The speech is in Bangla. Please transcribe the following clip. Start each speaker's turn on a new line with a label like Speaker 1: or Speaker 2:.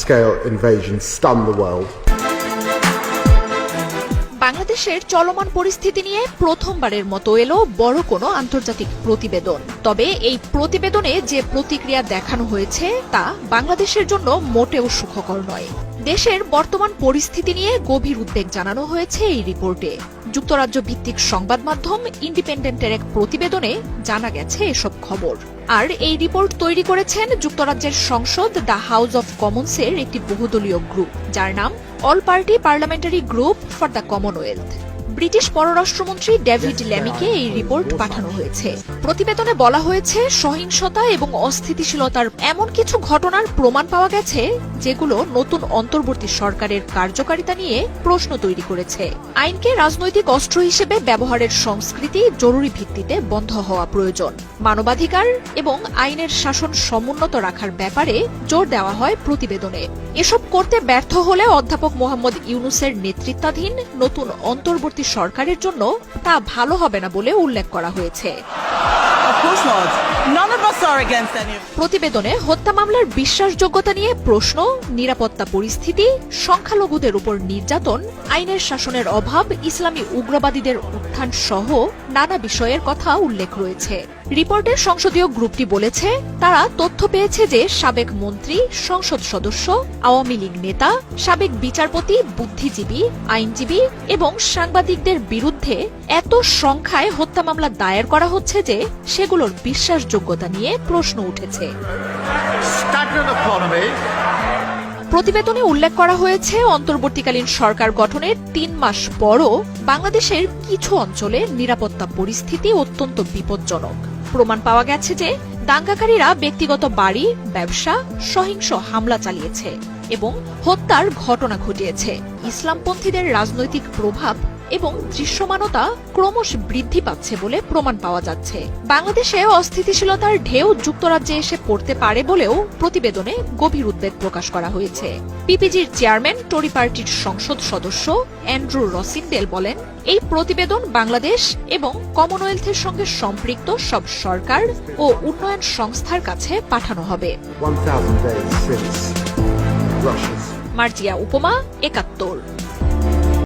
Speaker 1: scale invasion stunned the world.
Speaker 2: বাংলাদেশের চলমান পরিস্থিতি নিয়ে প্রথমবারের মতো এলো বড় কোনো আন্তর্জাতিক প্রতিবেদন। তবে এই প্রতিবেদনে যে প্রতিক্রিয়া দেখানো হয়েছে তা বাংলাদেশের জন্য মোটেও সুখকর নয়। দেশের বর্তমান পরিস্থিতি নিয়ে গভীর উদ্বেগ জানানো হয়েছে এই রিপোর্টে। যুক্তরাজ্য ভিত্তিক সংবাদ মাধ্যম ইন্ডিপেন্ডেন্টের এক প্রতিবেদনে জানা গেছে এসব খবর। আর এই রিপোর্ট তৈরি করেছেন যুক্তরাজ্যের সংসদ দ্য হাউস অব কমন্সের একটি বহুদলীয় গ্রুপ, যার নাম all party parliamentary group for the Commonwealth. British পররাষ্ট্রমন্ত্রী ডেভিড ল্যামিকে এই রিপোর্ট পাঠানো হয়েছে। প্রতিবেদনে বলা হয়েছে, সহিংসতা এবং অস্থিতিশীলতার এমন কিছু ঘটনার প্রমাণ পাওয়া গেছে যেগুলো নতুন অন্তর্বর্তী সরকারের কার্যকারিতা নিয়ে প্রশ্ন তৈরি করেছে। আইনকে রাজনৈতিক অস্ত্র হিসেবে ব্যবহারের সংস্কৃতি জরুরি ভিত্তিতে বন্ধ হওয়া প্রয়োজন। মানবাধিকার এবং আইনের শাসন সমুন্নত রাখার ব্যাপারে জোর দেওয়া হয় প্রতিবেদনে। এসব করতে ব্যর্থ হলে অধ্যাপক মোহাম্মদ ইউনূসের নেতৃত্বাধীন নতুন অন্তর্বর্তী সরকারের জন্য তা ভালো হবে না বলে উল্লেখ করা হয়েছে। প্রতিবেদনে হত্যা মামলার বিশ্বাসযোগ্যতা নিয়ে প্রশ্ন, নিরাপত্তা পরিস্থিতি, সংখ্যালঘুদের উপর নির্যাতন, আইনের শাসনের অভাব, ইসলামী উগ্রবাদীদের উত্থান সহ নানা বিষয়ের কথা উল্লেখ রয়েছে। রিপোর্টের সংসদীয় গ্রুপটি বলেছে, তারা তথ্য পেয়েছে যে সাবেক মন্ত্রী, সংসদ সদস্য, আওয়ামী লীগ নেতা, সাবেক বিচারপতি, বুদ্ধিজীবী, আইনজীবী এবং সাংবাদিকদের বিরুদ্ধে এত সংখ্যায় হত্যা মামলা দায়ের করা হচ্ছে যে সেগুলোর বিশ্বাসযোগ্যতা নিয়ে প্রশ্ন উঠেছে। প্রতিবেদনে উল্লেখ করা হয়েছে, অন্তর্বর্তীকালীন সরকার গঠনের ৩ মাস পরও বাংলাদেশের কিছু অঞ্চলে নিরাপত্তা পরিস্থিতি অত্যন্ত বিপজ্জনক। প্রমাণ পাওয়া গেছে যে দাঙ্গাকারীরা ব্যক্তিগত বাড়ি, ব্যবসা, সহিংস হামলা চালিয়েছে এবং হত্যার ঘটনা ঘটিয়েছে। ইসলামপন্থীদের রাজনৈতিক প্রভাব এবং দৃশ্যমানতা ক্রমশ বৃদ্ধি পাচ্ছে বলে প্রমাণ পাওয়া যাচ্ছে। বাংলাদেশে অস্থিতিশীলতার ঢেউ যুক্তরাজ্যে এসে পড়তে পারে বলেও প্রতিবেদনে গভীর উদ্বেগ প্রকাশ করা হয়েছে। পিপিজির চেয়ারম্যান, টরি পার্টির সংসদ সদস্য অ্যান্ড্রু রসিনডেল বলেন, এই প্রতিবেদন বাংলাদেশ এবং কমনওয়েলথের সঙ্গে সম্পৃক্ত সব সরকার ও উন্নয়ন সংস্থার কাছে পাঠানো হবে।
Speaker 1: Days since Russia's
Speaker 2: মার্জিয়া উপমা, ৭১।